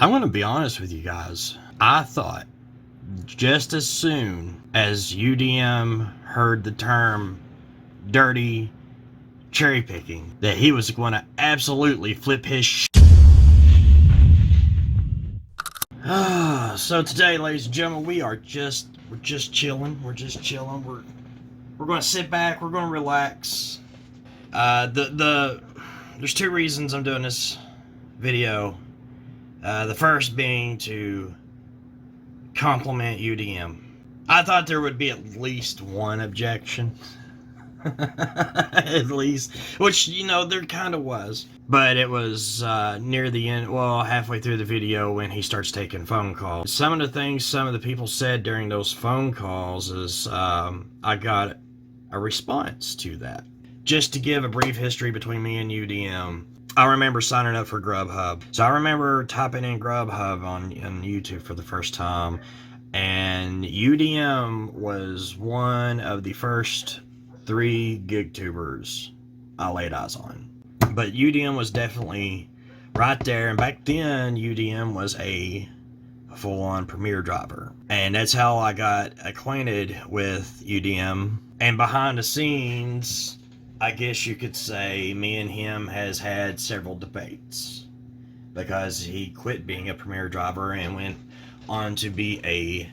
I'm going to be honest with you guys. I thought just as soon as UDM heard the term dirty cherry picking that he was going to absolutely flip his So today, ladies and gentlemen, we're just chilling. We're going to sit back. We're going to relax. There's two reasons I'm doing this video. The first being to compliment UDM. I thought there would be at least one objection. At least, which, you know, there kind of was. But it was near the end, well, halfway through the video when he starts taking phone calls. Some of the things some of the people said during those phone calls is I got a response to that. Just to give a brief history between me and UDM, I remember signing up for GRUBHUB. So I remember typing in GRUBHUB on YouTube for the first time, and UDM was one of the first 3 gig tubers I laid eyes on. But UDM was definitely right there, and back then UDM was a full-on Premier driver, and that's how I got acquainted with UDM. And behind the scenes, I guess you could say me and him has had several debates, because he quit being a Premier driver and went on to be a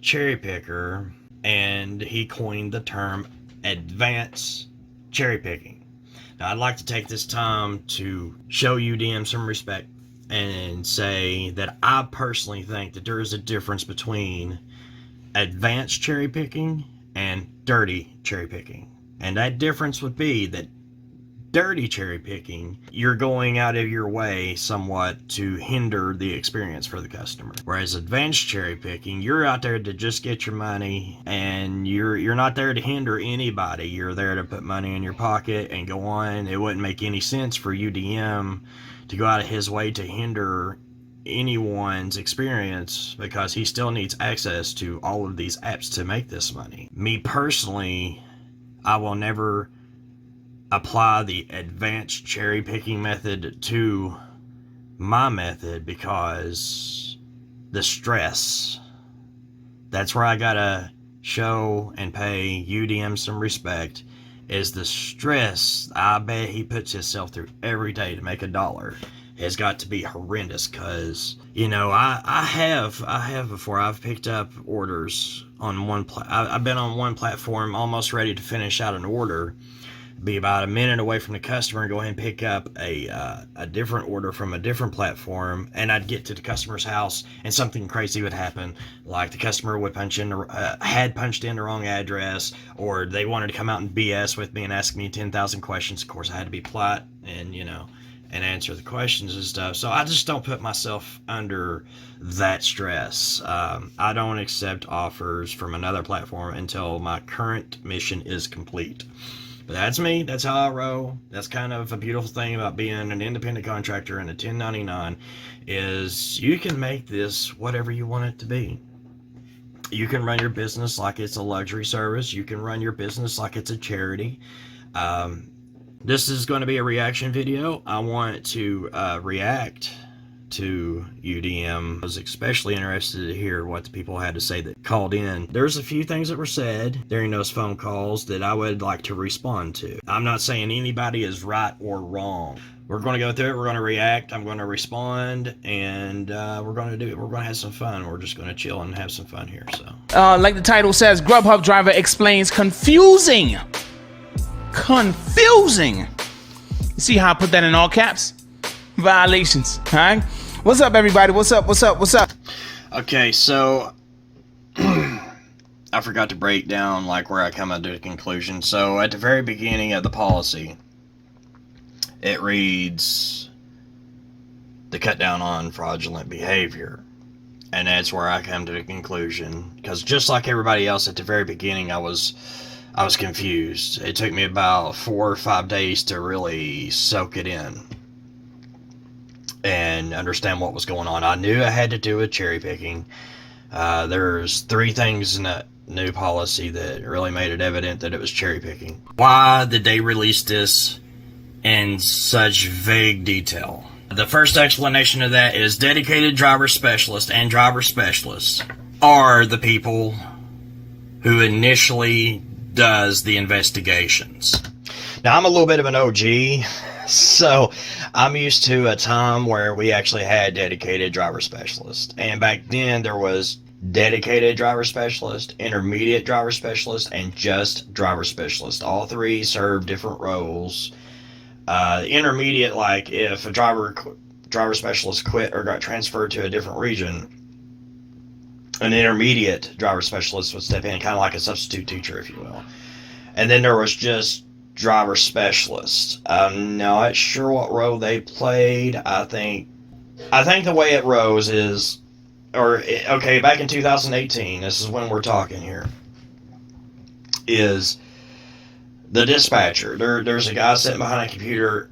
cherry picker, and he coined the term advanced cherry picking. Now, I'd like to take this time to show UDM some respect and say that I personally think that there is a difference between advanced cherry picking and dirty cherry picking. And that difference would be that dirty cherry picking, you're going out of your way somewhat to hinder the experience for the customer. Whereas advanced cherry picking, you're out there to just get your money, and you're not there to hinder anybody. You're there to put money in your pocket and go on. It wouldn't make any sense for UDM to go out of his way to hinder anyone's experience, because he still needs access to all of these apps to make this money. Me personally, I will never apply the advanced cherry picking method to my method, because the stress, that's where I gotta show and pay UDM some respect, is the stress I bet he puts himself through every day to make $1 has got to be horrendous. Because, you know, I have before. I've picked up orders on I've been on one platform almost ready to finish out an order, be about a minute away from the customer, and go ahead and pick up a different order from a different platform, and I'd get to the customer's house and something crazy would happen, like the customer would had punched in the wrong address, or they wanted to come out and BS with me and ask me 10,000 questions. Of course, I had to be polite and, you know, and answer the questions and stuff. So I just don't put myself under that stress. I don't accept offers from another platform until my current mission is complete. But that's me. That's how I roll. That's kind of a beautiful thing about being an independent contractor and a 1099, is you can make this whatever you want it to be. You can run your business like it's a luxury service. You can run your business like it's a charity. This is going to be a reaction video. I want to react to UDM. I was especially interested to hear what the people had to say that called in. There's a few things that were said during those phone calls that I would like to respond to. I'm not saying anybody is right or wrong. We're going to go through it. We're going to react. I'm going to respond, and we're going to do it. We're going to have some fun. We're just going to chill and have some fun here. So, like the title says, GRUBHUB driver explains confusing. You see how I put that in all caps? Violations. All right. What's up, everybody? What's up? Okay, so I forgot to break down like where I come to the conclusion. So at the very beginning of the policy, it reads to cut down on fraudulent behavior, and that's where I come to the conclusion. Because just like everybody else at the very beginning, I was confused. It took me about 4 or 5 days to really soak it in and understand what was going on. I knew I had to do with cherry picking. There's 3 things in that new policy that really made it evident that it was cherry picking. Why did they release this in such vague detail? The first explanation of that is dedicated driver specialist and driver specialists are the people who initially does the investigations. Now, I'm a little bit of an OG, so I'm used to a time where we actually had dedicated driver specialists. And back then there was dedicated driver specialist, intermediate driver specialist, and just driver specialist. All three serve different roles. Intermediate, like if a driver specialist quit or got transferred to a different region, an intermediate driver specialist would step in, kind of like a substitute teacher, if you will. And then there was just driver specialist. I'm not sure what role they played. I think the way it rose is, back in 2018, this is when we're talking here, is the dispatcher. There's a guy sitting behind a computer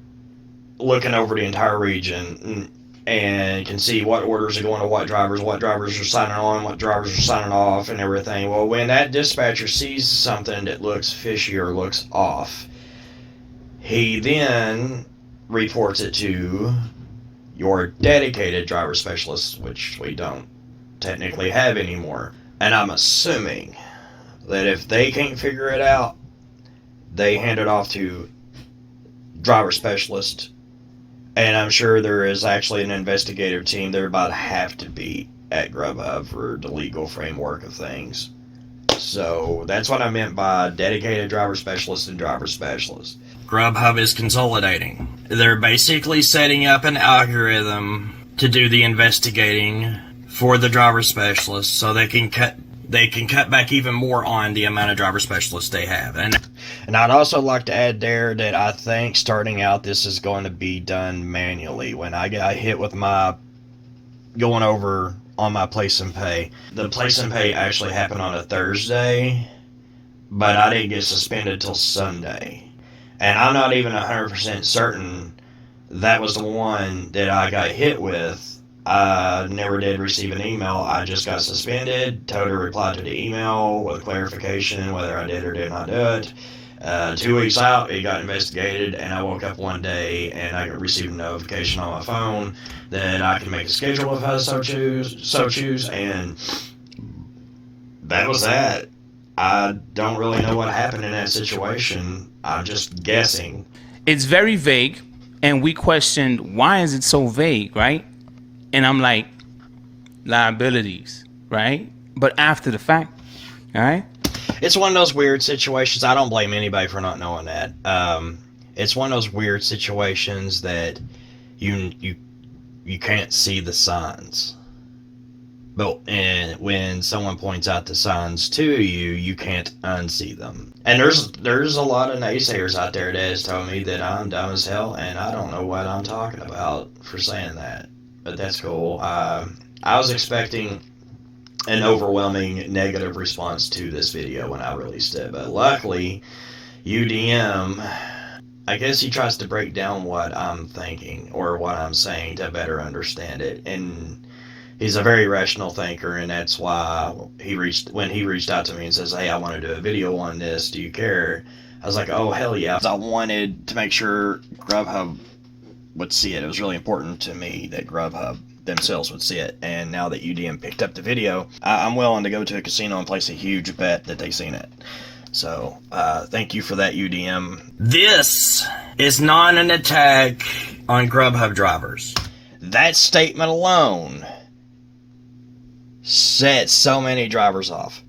looking over the entire region and can see what orders are going to what drivers are signing on, what drivers are signing off, and everything. Well, when that dispatcher sees something that looks fishy or looks off, he then reports it to your dedicated driver specialist, which we don't technically have anymore. And I'm assuming that if they can't figure it out, they hand it off to driver specialist. And I'm sure there is actually an investigative team. There about have to be at GRUBHUB for the legal framework of things. So that's what I meant by dedicated driver specialist and driver specialist. GRUBHUB is consolidating. They're basically setting up an algorithm to do the investigating for the driver specialists, so they can cut back even more on the amount of driver specialists they have. And I'd also like to add there that I think starting out this is going to be done manually. When I got hit with my going over on my place and pay, the place and pay actually happened on a Thursday, but I didn't get suspended till Sunday. And I'm not even 100% certain that was the one that I got hit with. I never did receive an email. I just got suspended. Toda replied to the email with clarification whether I did or did not do it. 2 weeks out, it got investigated, and I woke up one day and I received a notification on my phone that I can make a schedule if I so choose, and that was that. I don't really know what happened in that situation. I'm just guessing. It's very vague, and we questioned why is it so vague, right? And I'm like, liabilities, right? But after the fact, all right? It's one of those weird situations. I don't blame anybody for not knowing that. It's one of those weird situations that you can't see the signs. But when someone points out the signs to you, you can't unsee them. And there's a lot of naysayers out there that has told me that I'm dumb as hell, and I don't know what I'm talking about for saying that. But that's cool. I was expecting an overwhelming negative response to this video when I released it, but luckily UDM, I guess he tries to break down what I'm thinking or what I'm saying to better understand it, and he's a very rational thinker, and that's why when he reached out to me and says, hey, I want to do a video on this, do you care? I was like, oh hell yeah. I wanted to make sure GRUBHUB would see it. It was really important to me that GRUBHUB themselves would see it, and now that UDM picked up the video, I'm willing to go to a casino and place a huge bet that they've seen it. So thank you for that, UDM. This is not an attack on GRUBHUB drivers. That statement alone set so many drivers off.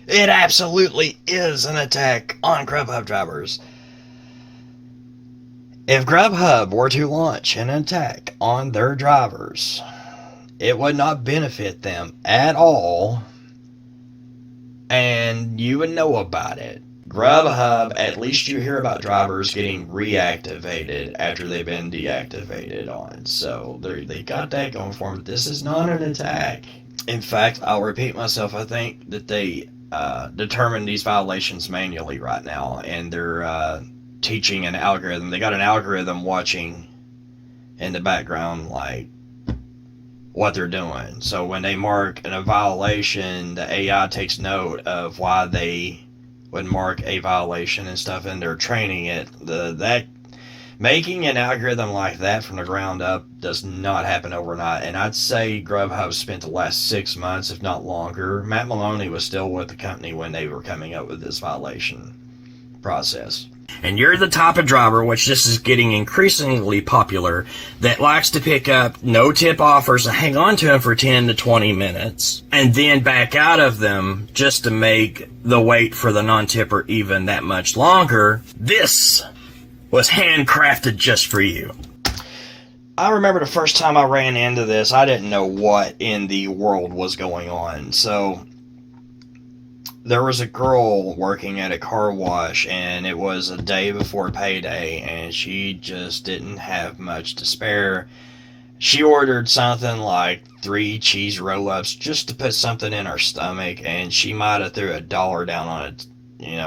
It absolutely is an attack on GRUBHUB drivers. If GRUBHUB were to launch an attack on their drivers, it would not benefit them at all, and you would know about it. GRUBHUB, at least you hear about drivers getting reactivated after they've been deactivated on. So they got that going for them. This is not an attack. In fact, I'll repeat myself. I think that they determine these violations manually right now, and they're teaching an algorithm. They got an algorithm watching in the background, like, what they're doing. So when they mark a violation, the AI takes note of why they would mark a violation and stuff, and they're training it. That Making an algorithm like that from the ground up does not happen overnight, and I'd say Grubhub spent the last 6 months, if not longer. Matt Maloney was still with the company when they were coming up with this violation process. And you're the type of driver, which this is getting increasingly popular, that likes to pick up no-tip offers and hang on to them for 10 to 20 minutes, and then back out of them just to make the wait for the non-tipper even that much longer. This was handcrafted just for you. I remember the first time I ran into this, I didn't know what in the world was going on. So there was a girl working at a car wash, and it was a day before payday, and she just didn't have much to spare. She ordered something like 3 cheese roll-ups just to put something in her stomach, and she might have threw $1 down on it,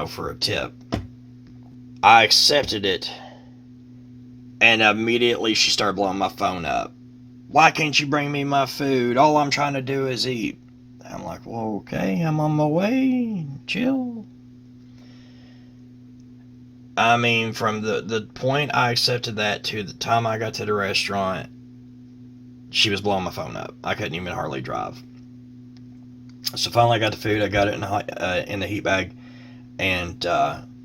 for a tip. I accepted it, and immediately she started blowing my phone up. Why can't you bring me my food? All I'm trying to do is eat. I'm like, well, okay, I'm on my way. Chill. I mean, from the point I accepted that to the time I got to the restaurant, she was blowing my phone up. I couldn't even hardly drive. So finally I got the food. I got it in the heat bag, and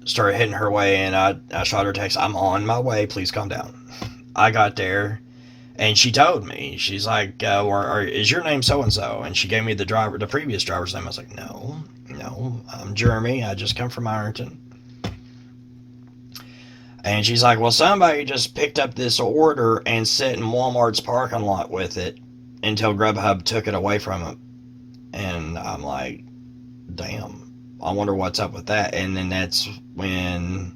started heading her way, and I shot her a text, I'm on my way, please calm down. I got there, and she told me, she's like, is your name so-and-so? And she gave me the previous driver's name. I was like, no, I'm Jeremy, I just come from Ironton. And she's like, well, somebody just picked up this order and sat in Walmart's parking lot with it until Grubhub took it away from them. And I'm like, damn, I wonder what's up with that. And then that's when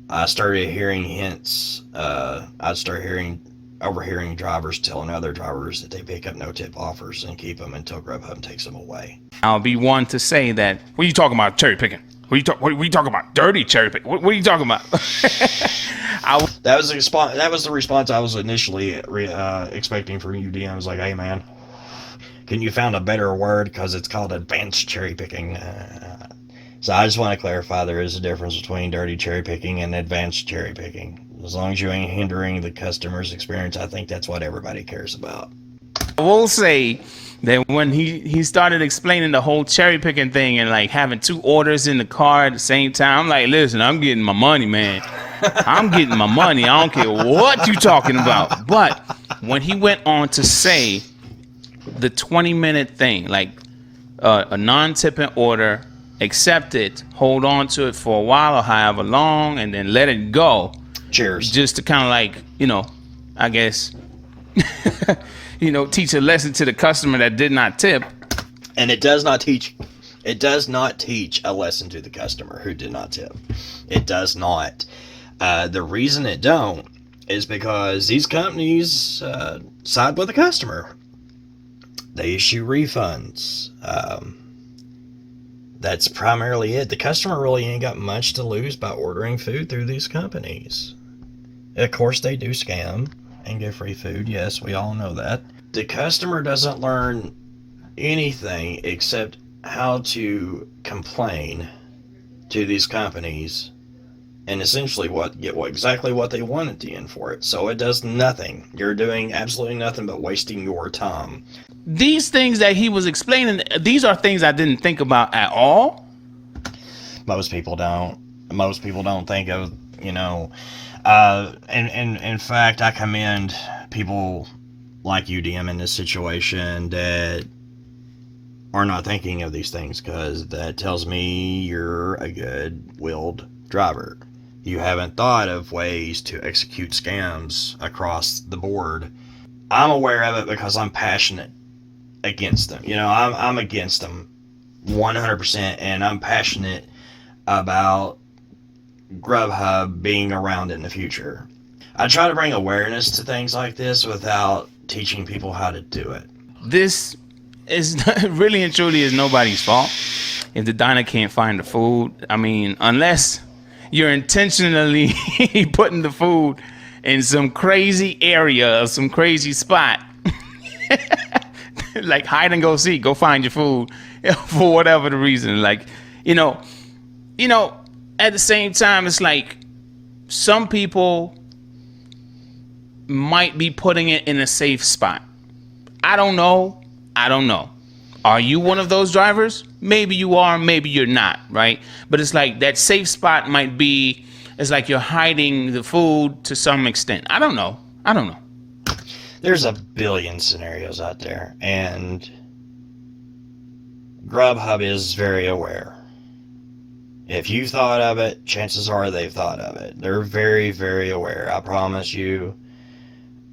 I started hearing hints. I started overhearing drivers telling other drivers that they pick up no-tip offers and keep them until Grubhub takes them away. I'll be one to say that, what are you talking about, cherry picking? What are you talking about? Dirty cherry picking? What are you talking about? That was the response I was initially expecting from UDM. I was like, hey, man, can you find a better word? Because it's called advanced cherry picking. So I just want to clarify, there is a difference between dirty cherry picking and advanced cherry picking. As long as you ain't hindering the customer's experience, I think that's what everybody cares about. I will say that when he started explaining the whole cherry picking thing and like having 2 orders in the car at the same time, I'm like, listen, I'm getting my money, man. I'm getting my money. I don't care what you talking about. But when he went on to say the 20-minute thing, like a non-tipping order, accept it, hold on to it for a while or however long, and then let it go. Cheers. Just to kind of like, I guess, teach a lesson to the customer that did not tip. And it does not teach a lesson to the customer who did not tip. It does not. The reason it don't is because these companies side with the customer. They issue refunds. That's primarily it. The customer really ain't got much to lose by ordering food through these companies. Of course, they do scam and give free food. Yes, we all know that. The customer doesn't learn anything except how to complain to these companies and essentially get exactly what they want at the end for it. So it does nothing. You're doing absolutely nothing but wasting your time. These things that he was explaining, these are things I didn't think about at all. Most people don't think of, and in fact, I commend people like UDM in this situation that are not thinking of these things, because that tells me you're a good-willed driver. You haven't thought of ways to execute scams across the board. I'm aware of it because I'm passionate against them. I'm against them 100%, and I'm passionate about Grubhub being around in the future. I try to bring awareness to things like this without teaching people how to do it. This is really and truly is nobody's fault if the diner can't find the food. I mean, unless you're intentionally putting the food in some crazy area or some crazy spot. Like hide and go seek, go find your food for whatever the reason. Like, at the same time, it's like some people might be putting it in a safe spot. I don't know. Are you one of those drivers? Maybe you are, maybe you're not, right? But it's like that safe spot might be, it's like you're hiding the food to some extent. I don't know. There's a billion scenarios out there, and GRUBHUB is very aware. If you thought of it, chances are they've thought of it. They're very, very aware. I promise you.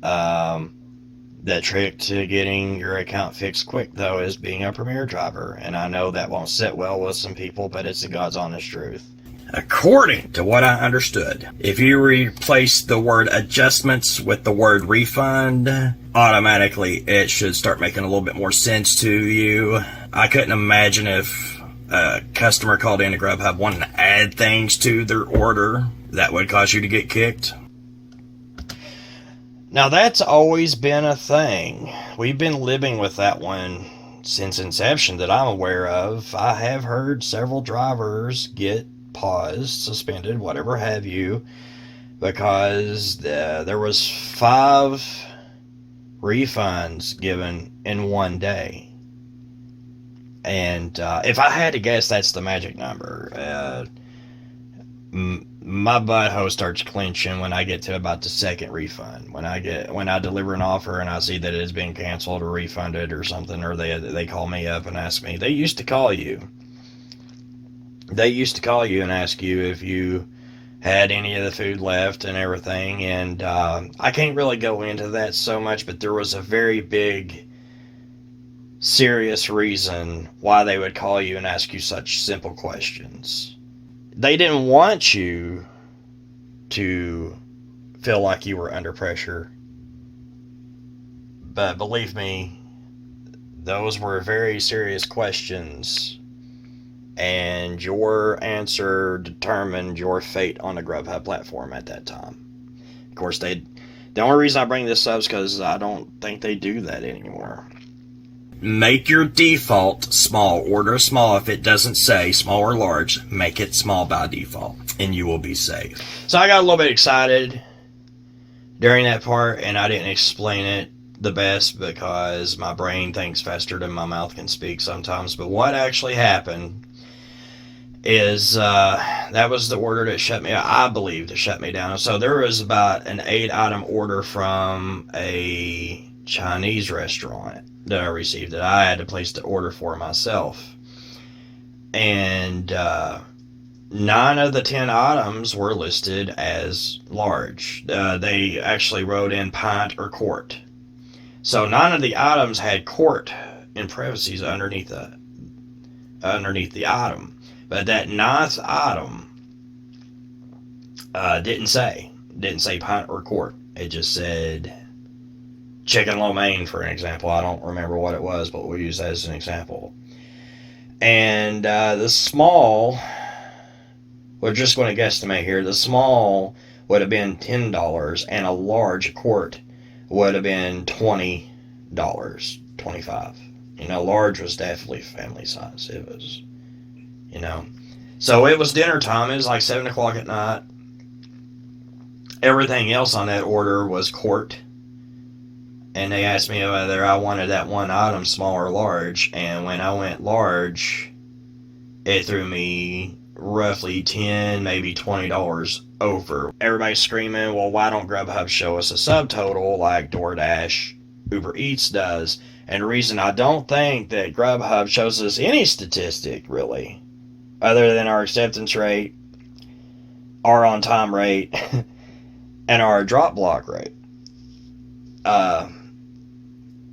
The trick to getting your account fixed quick, though, is being a Premier driver. And I know that won't sit well with some people, but it's the God's honest truth. According to what I understood, if you replace the word adjustments with the word refund, automatically it should start making a little bit more sense to you. I couldn't imagine if a customer called in to GRUBHUB wanting to add things to their order that would cause you to get kicked. Now, that's always been a thing. We've been living with that one since inception that I'm aware of. I have heard several drivers get paused, suspended, whatever have you, because there was 5 refunds given in one day. And if I had to guess, that's the magic number. My butthole starts clenching when I get to about the second refund. When I deliver an offer and I see that it's been canceled or refunded or something, or they call me up and ask me. They used to call you and ask you if you had any of the food left and everything. And I can't really go into that so much, but there was a very big, serious reason why they would call you and ask you such simple questions. They didn't want you to feel like you were under pressure. But believe me, those were very serious questions. And your answer determined your fate on the GRUBHUB platform at that time. Of course, the only reason I bring this up is because I don't think they do that anymore. Make your default small. Order small. If it doesn't say small or large, make it small by default, and you will be safe. So I got a little bit excited during that part, and I didn't explain it the best because my brain thinks faster than my mouth can speak sometimes. But what actually happened is that was the order that shut me, I believe, to shut me down. So there was about an 8-item order from a Chinese restaurant that I received that I had to place the order for myself. And 9 of the 10 items were listed as large. They actually wrote in pint or quart. So 9 of the items had quart in parentheses underneath the item. But that 9th item didn't say pint or quart. It just said chicken lo mein, for an example. I don't remember what it was, but we'll use that as an example. And the small, we're just going to guesstimate here, the small would have been $10, and a large quart would have been $20, $25. Large was definitely family size. It was, So it was dinner time. It was like 7 o'clock at night. Everything else on that order was quart. And they asked me whether I wanted that one item small or large. And when I went large, it threw me roughly $10, maybe $20 over. Everybody's screaming, well, why don't GRUBHUB show us a subtotal like DoorDash, Uber Eats does? And the reason I don't think that GRUBHUB shows us any statistic, really, other than our acceptance rate, our on-time rate, and our drop block rate.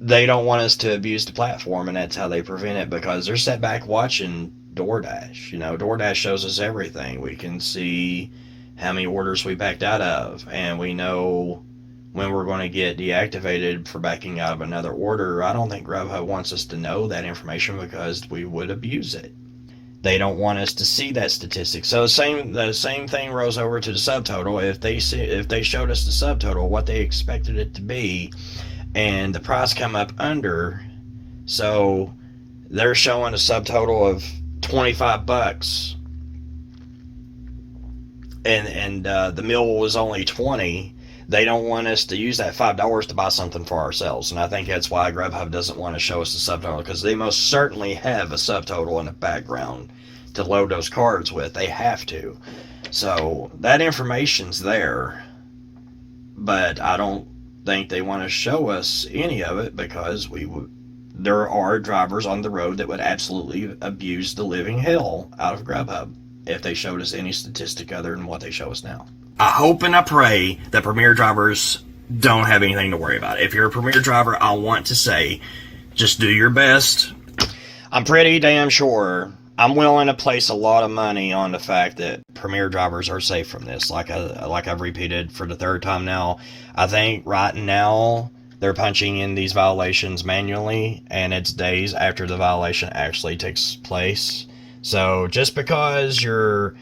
They don't want us to abuse the platform, and that's how they prevent it, because they're sat back watching DoorDash. DoorDash shows us everything. We can see how many orders we backed out of, and we know when we're going to get deactivated for backing out of another order. I don't think GRUBHUB wants us to know that information because we would abuse it. They don't want us to see that statistic. So the same thing rolls over to the subtotal. If they showed us the subtotal, what they expected it to be, and the price come up under, so they're showing a subtotal of $25, and the meal was only 20, they don't want us to use that $5 to buy something for ourselves. And I think that's why Grubhub doesn't want to show us the subtotal, because they most certainly have a subtotal in the background to load those cards with. They have to. So that information's there, but I don't think they want to show us any of it, because there are drivers on the road that would absolutely abuse the living hell out of Grubhub if they showed us any statistic other than what they show us now. I hope and I pray that Premier drivers don't have anything to worry about. If you're a Premier driver, I want to say, just do your best. I'm pretty damn sure I'm willing to place a lot of money on the fact that Premier drivers are safe from this. Like I've repeated for the third time now, I think right now they're punching in these violations manually, and it's days after the violation actually takes place. So just because you're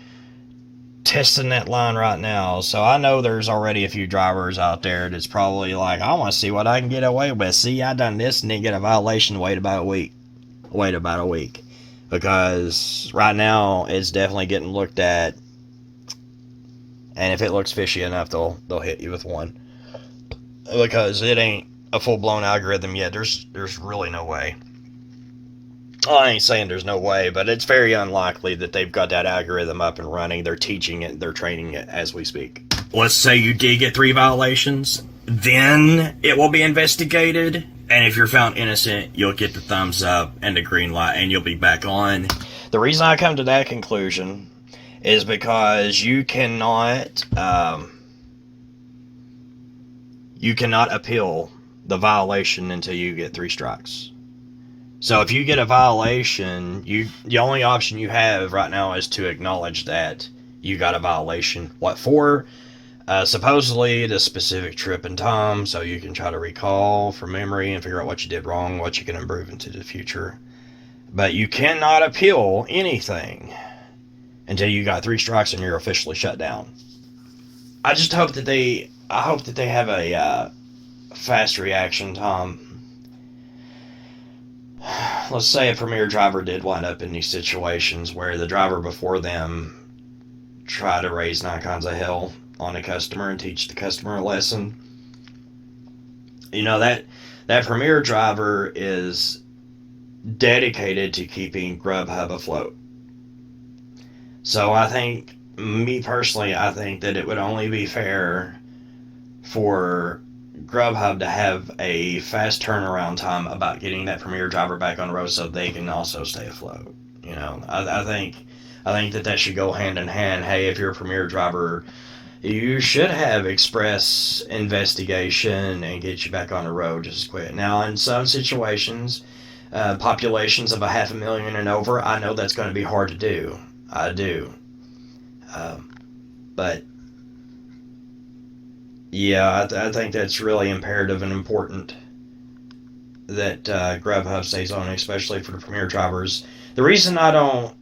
testing that line right now, so I know there's already a few drivers out there that's probably like, I want to see what I can get away with. See, I done this and didn't get a violation. Wait about a week, because right now it's definitely getting looked at, and if it looks fishy enough, they'll hit you with one, because it ain't a full-blown algorithm yet. There's really no way. I ain't saying there's no way, but it's very unlikely that they've got that algorithm up and running. They're teaching it, they're training it as we speak. Let's say you did get 3 violations, then it will be investigated, and if you're found innocent, you'll get the thumbs up and the green light, and you'll be back on. The reason I come to that conclusion is because you cannot appeal the violation until you get 3 strikes. So if you get a violation, the only option you have right now is to acknowledge that you got a violation. What for? Supposedly the specific trip and time, so you can try to recall from memory and figure out what you did wrong, what you can improve into the future. But you cannot appeal anything until you got 3 strikes and you're officially shut down. I just hope that they have a fast reaction time. Let's say a Premier driver did wind up in these situations where the driver before them tried to raise 9 kinds of hell on a customer and teach the customer a lesson. You know, that Premier driver is dedicated to keeping Grubhub afloat. So I think, me personally, I think that it would only be fair for Grubhub to have a fast turnaround time about getting that Premier driver back on the road so they can also stay afloat. You know, I think that should go hand in hand. Hey, if you're a Premier driver, you should have express investigation and get you back on the road just as quick. Now, in some situations, populations of 500,000 and over, I know that's going to be hard to do. I do. But yeah, I think that's really imperative and important that Grubhub stays on, especially for the Premier drivers. The reason I don't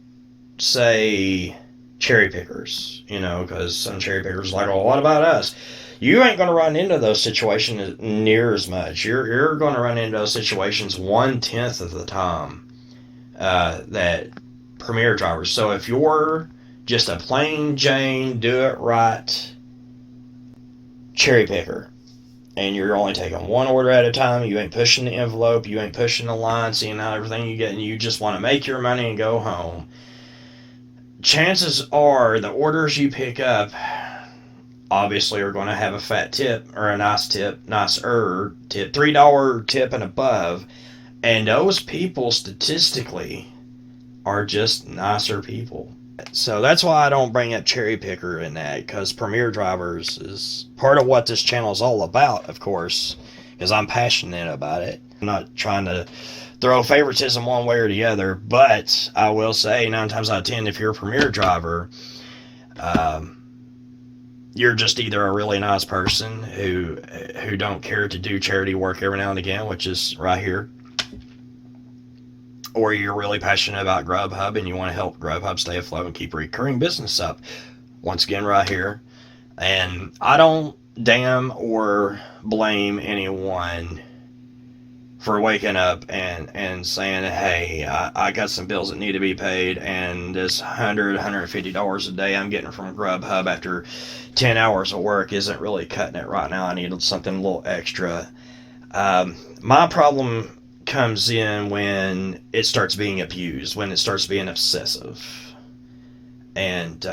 say cherry pickers, you know, because some cherry pickers are like, well, what about us? You ain't going to run into those situations near as much. You're going to run into those situations 1/10 of the time that Premier drivers. So if you're just a plain Jane, do it right cherry picker, and you're only taking one order at a time, you ain't pushing the envelope, you ain't pushing the line, seeing out everything you get, and you just want to make your money and go home, chances are the orders you pick up obviously are going to have a fat tip, or a nicer tip, $3 tip and above, and those people statistically are just nicer people. So that's why I don't bring up cherry picker in that, because Premier drivers is part of what this channel is all about, of course, because I'm passionate about it. I'm not trying to throw favoritism one way or the other, but I will say 9 times out of 10, if you're a Premier driver, you're just either a really nice person who don't care to do charity work every now and again, which is right here, or you're really passionate about Grubhub and you want to help Grubhub stay afloat and keep recurring business up. Once again, right here. And I don't damn or blame anyone for waking up and saying, hey, I got some bills that need to be paid, and this $150 a day I'm getting from GRUBHUB after 10 hours of work isn't really cutting it right now. I need something a little extra. My problem comes in when it starts being abused, when it starts being obsessive. And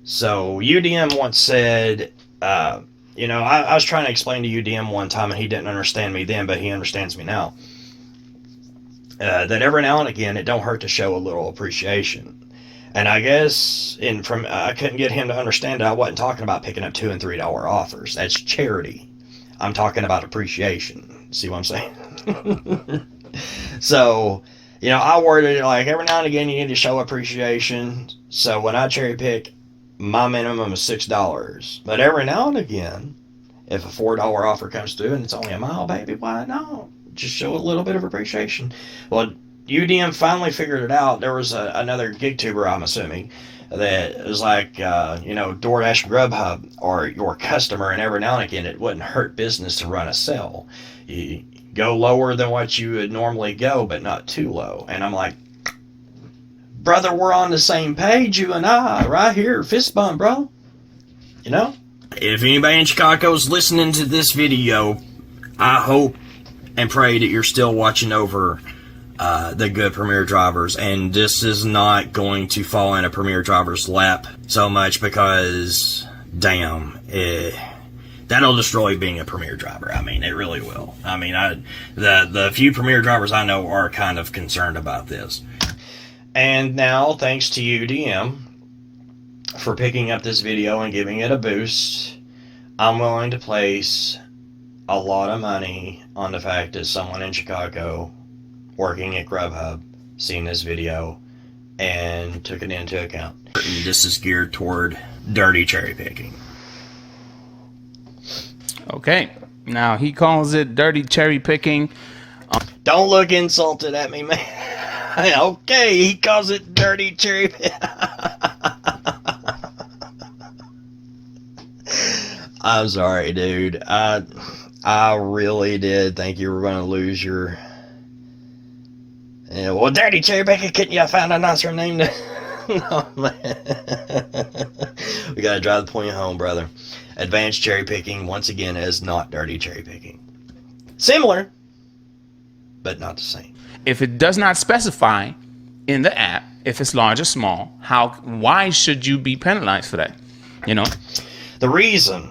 so UDM once said, I was trying to explain to UDM one time, and he didn't understand me then, but he understands me now. That every now and again, it don't hurt to show a little appreciation. And I guess I couldn't get him to understand that I wasn't talking about picking up $2 and $3 offers. That's charity. I'm talking about appreciation. See what I'm saying? So, I worded it like every now and again you need to show appreciation. So when I cherry pick, my minimum is $6. But every now and again, if a $4 offer comes through and it's only a mile, baby, why not? Just show a little bit of appreciation. Well, UDM finally figured it out. There was another gig tuber, I'm assuming, that was like, DoorDash, GRUBHUB, or your customer, and every now and again it wouldn't hurt business to run a sale. You go lower than what you would normally go, but not too low. And I'm like, brother, we're on the same page, you and I, right here, fist bump, bro. If anybody in Chicago is listening to this video, I hope and pray that you're still watching over the good Premier drivers, and this is not going to fall in a Premier driver's lap so much because, damn, that'll destroy being a Premier driver. I mean, it really will. I mean, the few Premier drivers I know are kind of concerned about this. And now, thanks to UDM for picking up this video and giving it a boost, I'm willing to place a lot of money on the fact that someone in Chicago working at GRUBHUB seen this video and took it into account. This is geared toward dirty cherry picking. Okay, now he calls it dirty cherry picking. Don't look insulted at me, man. Okay, he calls it dirty cherry picking. I'm sorry, dude. I really did think you were going to lose your... well, dirty cherry picking, couldn't you find a nicer name to... No, man. We got to drive the point home, brother. Advanced cherry picking, once again, is not dirty cherry picking. Similar, but not the same. If it does not specify in the app if it's large or small, why should you be penalized for that? The reason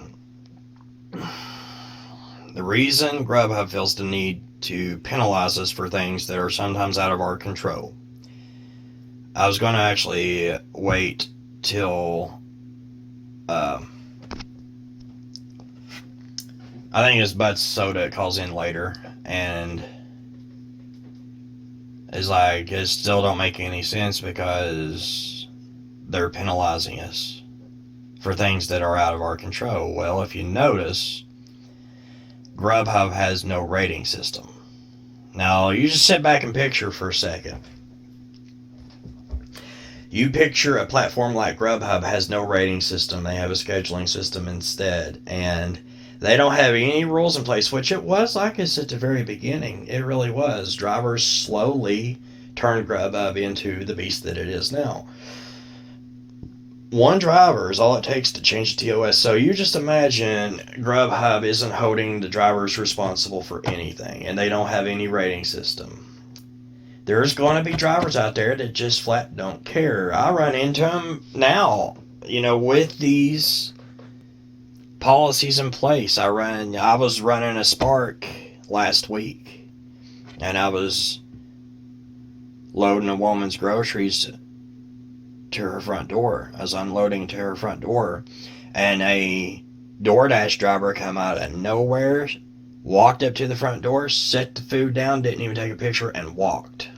GRUBHUB feels the need to penalize us for things that are sometimes out of our control. I was going to actually wait till I think it's Bud Soda calls in later and is like, it still don't make any sense because they're penalizing us for things that are out of our control. Well, if you notice, GRUBHUB has no rating system. Now, you just sit back and picture for a second. You picture a platform like GRUBHUB has no rating system. They have a scheduling system instead. And they don't have any rules in place, which it was like this at the very beginning. It really was. Drivers slowly turned GRUBHUB into the beast that it is now. One driver is all it takes to change the TOS. So you just imagine GRUBHUB isn't holding the drivers responsible for anything, and they don't have any rating system. There's going to be drivers out there that just flat don't care. I run into them now, with these policies in place. I was running a Spark last week, and I was loading a woman's groceries to her front door. I was unloading to her front door, and a DoorDash driver come out of nowhere, walked up to the front door, set the food down, didn't even take a picture, and walked.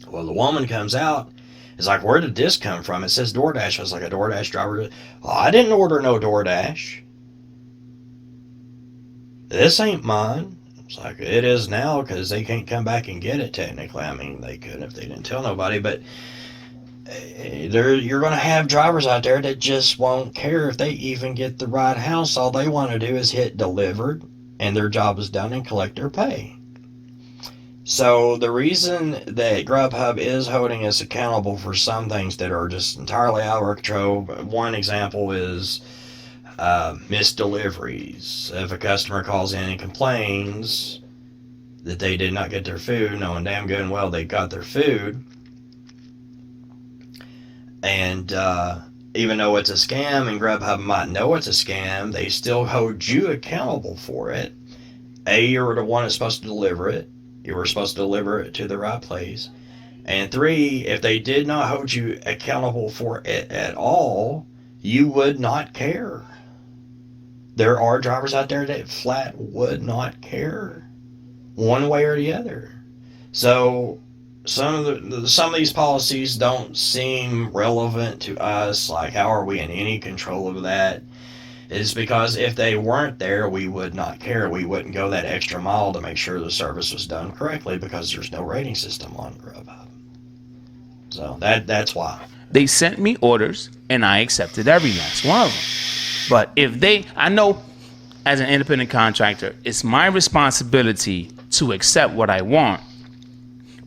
Well, the woman comes out, is like, where did this come from? It says DoorDash. I was like, a DoorDash driver? Well, I didn't order no DoorDash. This ain't mine. It's like, it is now, because they can't come back and get it technically. I mean, they could if they didn't tell nobody, but you're going to have drivers out there that just won't care if they even get the right house. All they want to do is hit delivered and their job is done and collect their pay. So the reason that GRUBHUB is holding us accountable for some things that are just entirely out of our control, one example is missed deliveries. If a customer calls in and complains that they did not get their food, knowing damn good and well they got their food, and even though it's a scam and GRUBHUB might know it's a scam, they still hold you accountable for it. You're the one that's supposed to deliver it. You were supposed to deliver it to the right place. And 3, if they did not hold you accountable for it at all, you would not care. There are drivers out there that flat would not care, one way or the other. So some of these policies don't seem relevant to us. Like, how are we in any control of that? Is because if they weren't there, we would not care. We wouldn't go that extra mile to make sure the service was done correctly, because there's no rating system on GRUBHUB. So that's why. They sent me orders, and I accepted every last one of them. But I know as an independent contractor, it's my responsibility to accept what I want,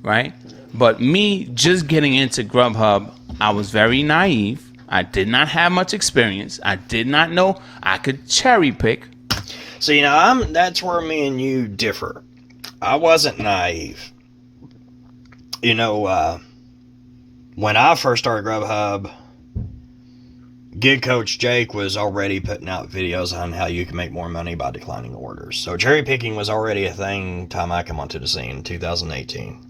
right? But me just getting into GRUBHUB, I was very naive. I did not have much experience. I did not know I could cherry pick. So, that's where me and you differ. I wasn't naive. When I first started GRUBHUB, Gig Coach Jake was already putting out videos on how you can make more money by declining orders. So cherry picking was already a thing time I came onto the scene in 2018.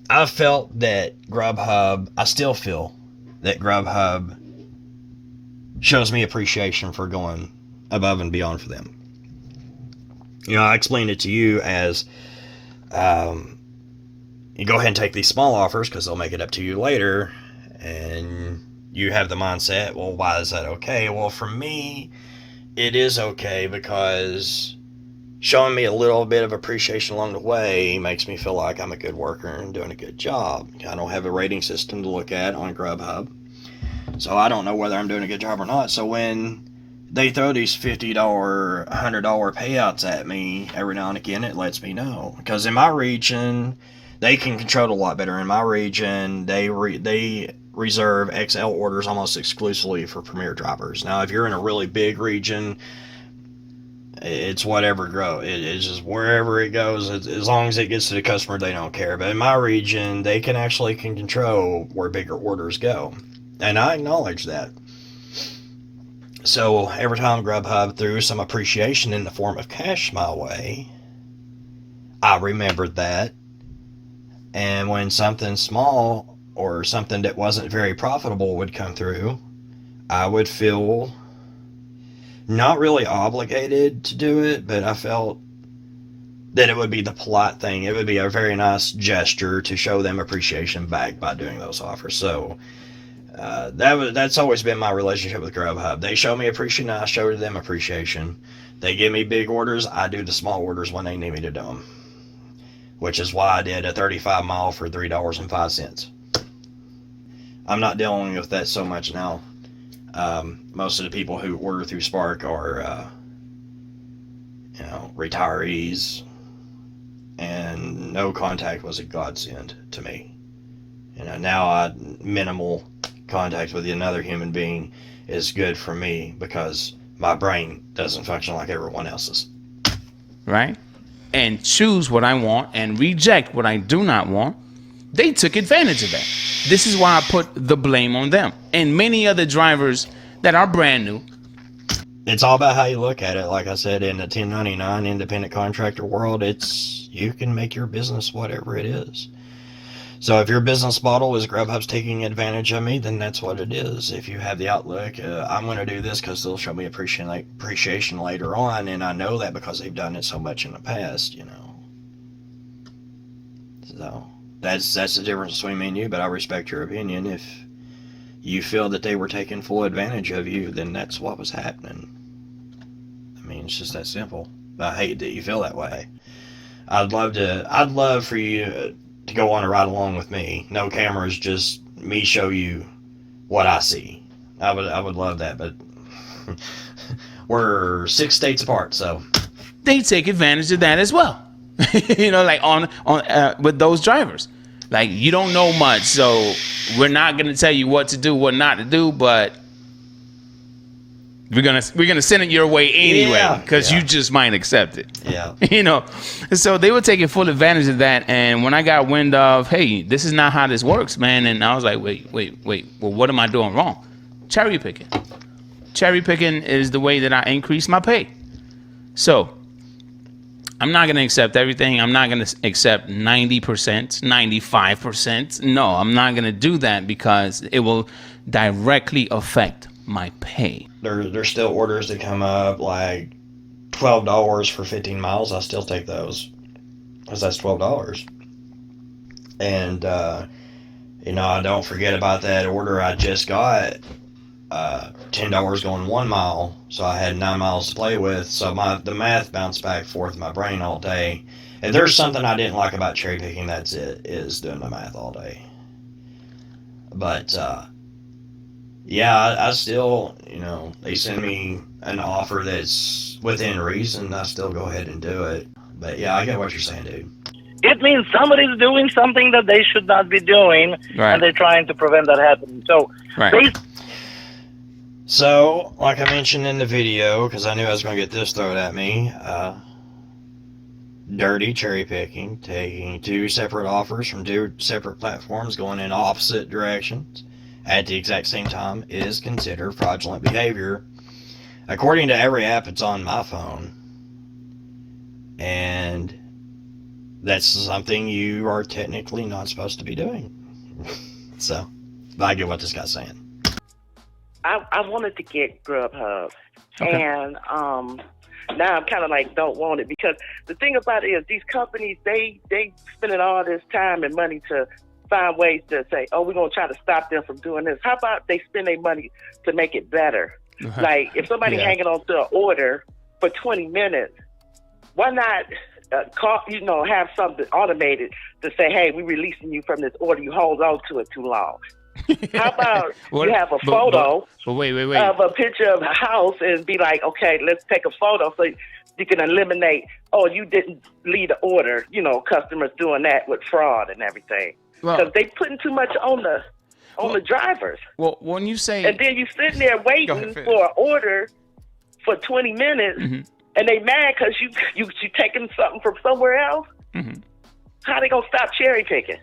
I felt that GRUBHUB, I still feel that GRUBHUB shows me appreciation for going above and beyond for them. I explained it to you as, you go ahead and take these small offers because they'll make it up to you later, and you have the mindset, well, why is that okay? Well, for me, it is okay because showing me a little bit of appreciation along the way makes me feel like I'm a good worker and doing a good job. I don't have a rating system to look at on GRUBHUB, so I don't know whether I'm doing a good job or not. So when they throw these $50, $100 payouts at me every now and again, it lets me know. Because in my region, they can control it a lot better. In my region, they reserve XL orders almost exclusively for premier drivers. Now, if you're in a really big region, it's whatever it's just wherever it goes. As long as it gets to the customer, they don't care. But in my region, they can control where bigger orders go, and I acknowledge that. So every time GRUBHUB threw some appreciation in the form of cash my way, I remembered that. And when something small or something that wasn't very profitable would come through, I would feel not really obligated to do it, but I felt that it would be the polite thing. It would be a very nice gesture to show them appreciation back by doing those offers. So that's always been my relationship with GRUBHUB. They show me appreciation, I show them appreciation. They give me big orders, I do the small orders when they need me to do them. Which is why I did a 35 mile for $3.05. I'm not dealing with that so much now. Most of the people who order through Spark are, retirees, and no contact was a godsend to me. Now minimal contact with another human being is good for me because my brain doesn't function like everyone else's. Right? And choose what I want and reject what I do not want. They took advantage of that. This is why I put the blame on them and many other drivers that are brand new. It's all about how you look at it. Like I said, in the 1099 independent contractor world, you can make your business whatever it is. So if your business model is GRUBHUB's taking advantage of me, then that's what it is. If you have the outlook, I'm going to do this because they'll show me appreciation later on, and I know that because they've done it so much in the past, So that's the difference between me and you, but I respect your opinion. If you feel that they were taking full advantage of you, then that's what was happening. I mean, it's just that simple. I hate that you feel that way. I'd love for you to go on a ride along with me. No cameras, just me show you what I see. I would love that, but we're 6 states apart, so they take advantage of that as well. You know, like on with those drivers, like you don't know much, so we're not gonna tell you what to do, what not to do, but we're gonna send it your way anyway, because you just might accept it. Yeah. You know, so they were taking full advantage of that. And when I got wind of, hey, this is not how this works, man, and I was like, wait, well, what am I doing wrong? Cherry picking. Cherry picking is the way that I increase my pay. So I'm not going to accept everything. I'm not going to accept 90%, 95%. No, I'm not going to do that because it will directly affect my pay. There's still orders that come up like $12 for 15 miles. I still take those because that's $12. And, I don't forget about that order I just got. $10 going 1 mile, so I had 9 miles to play with. So the math bounced back and forth in my brain all day. And there's something I didn't like about cherry picking. That's it, is doing the math all day. But I still, they send me an offer that's within reason. I still go ahead and do it. But yeah, I get what you're saying, dude. It means somebody's doing something that they should not be doing, right, and they're trying to prevent that happening. So, right. So, like I mentioned in the video, because I knew I was going to get this thrown at me, dirty cherry picking, taking 2 separate offers from 2 separate platforms going in opposite directions at the exact same time is considered fraudulent behavior, according to every app that's on my phone. And that's something you are technically not supposed to be doing. So, I get what this guy's saying. I wanted to get GRUBHUB, okay, and now I'm kind of like don't want it, because the thing about it is these companies, they spending all this time and money to find ways to say, oh, we're going to try to stop them from doing this. How about they spend their money to make it better? Like if somebody hanging on to an order for 20 minutes, why not have something automated to say, hey, we're releasing you from this order. You hold on to it too long. How about you have a photo wait. of a picture of a house and be like, okay, let's take a photo so you can eliminate, oh, you didn't leave the order. Customers doing that with fraud and everything. Because they putting too much on the drivers. Well, when you say... And then you sitting there waiting for an order for 20 minutes, and they mad because you taking something from somewhere else? How they going to stop cherry picking?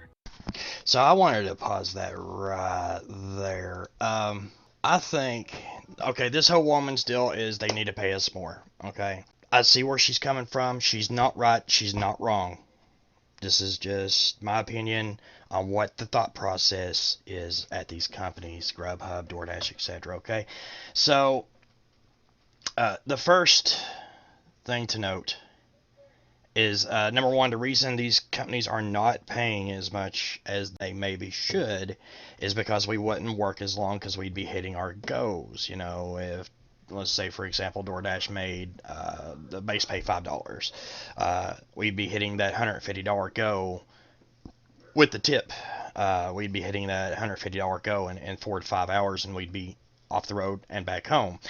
So I wanted to pause that right there. I think, okay, this whole woman's deal is they need to pay us more, okay? I see where she's coming from. She's not right. She's not wrong. This is just my opinion on what the thought process is at these companies, GRUBHUB, DoorDash, etc., okay? So, the first thing to note is, number one, the reason these companies are not paying as much as they maybe should is because we wouldn't work as long, because we'd be hitting our goals. If, let's say, for example, DoorDash made the base pay $5, we'd be hitting that $150 goal with the tip. We'd be hitting that $150 goal in 4 to 5 hours, and we'd be off the road and back home.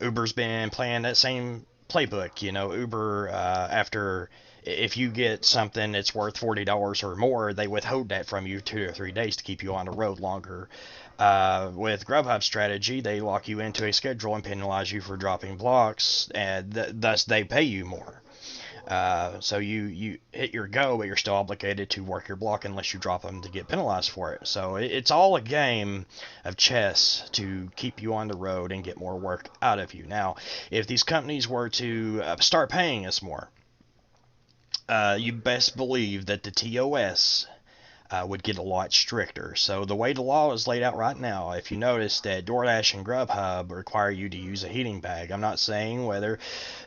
Uber's been playing that same playbook. Uber, after... if you get something that's worth $40 or more, they withhold that from you 2 or 3 days to keep you on the road longer. With GRUBHUB's strategy, they lock you into a schedule and penalize you for dropping blocks, and thus they pay you more. So you hit your go, but you're still obligated to work your block unless you drop them to get penalized for it. So it's all a game of chess to keep you on the road and get more work out of you. Now, if these companies were to start paying us more, you best believe that the TOS would get a lot stricter. So the way the law is laid out right now, if you notice that DoorDash and GRUBHUB require you to use a heating bag, I'm not saying whether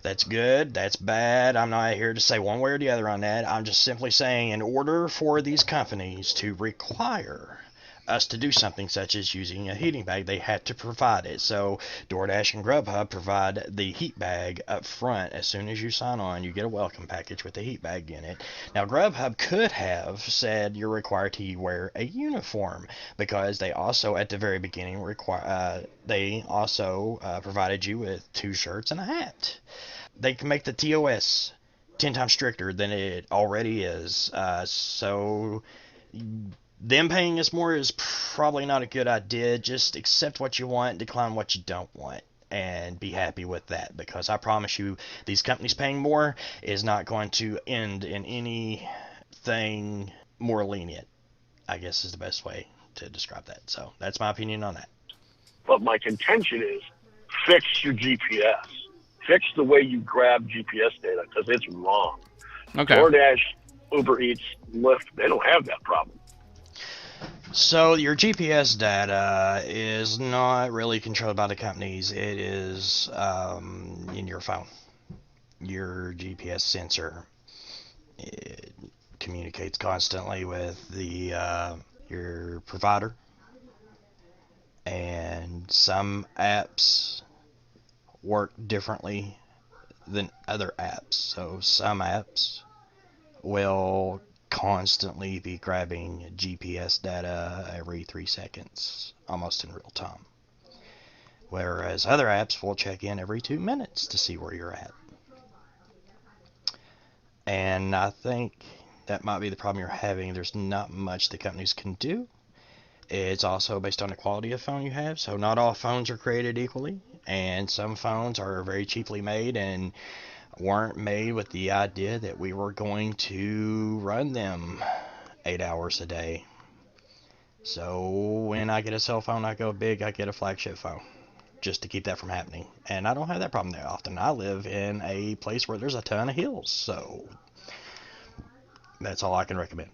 that's good, that's bad. I'm not here to say one way or the other on that. I'm just simply saying, in order for these companies to require us to do something such as using a heating bag, they had to provide it. So DoorDash and GRUBHUB provide the heat bag up front. As soon as you sign on, you get a welcome package with the heat bag in it. Now GRUBHUB could have said you're required to wear a uniform, because they also at the very beginning provided you with 2 shirts and a hat. They can make the TOS 10 times stricter than it already is. So them paying us more is probably not a good idea. Just accept what you want, decline what you don't want, and be happy with that, because I promise you these companies paying more is not going to end in anything more lenient, I guess is the best way to describe that. So that's my opinion on that. But my contention is fix your GPS. Fix the way you grab GPS data, because it's wrong. Okay. DoorDash, Uber Eats, Lyft, they don't have that problem. So your GPS data is not really controlled by the companies. It is in your phone. Your GPS sensor, it communicates constantly with your provider. And some apps work differently than other apps. So some apps will constantly be grabbing GPS data every 3 seconds, almost in real time. Whereas other apps will check in every 2 minutes to see where you're at. And I think that might be the problem you're having. There's not much the companies can do. It's also based on the quality of phone you have. So not all phones are created equally, and some phones are very cheaply made and weren't made with the idea that we were going to run them 8 hours a day. So when I get a cell phone, I go big, I get a flagship phone, just to keep that from happening. And I don't have that problem that often. I live in a place where there's a ton of hills, so that's all I can recommend.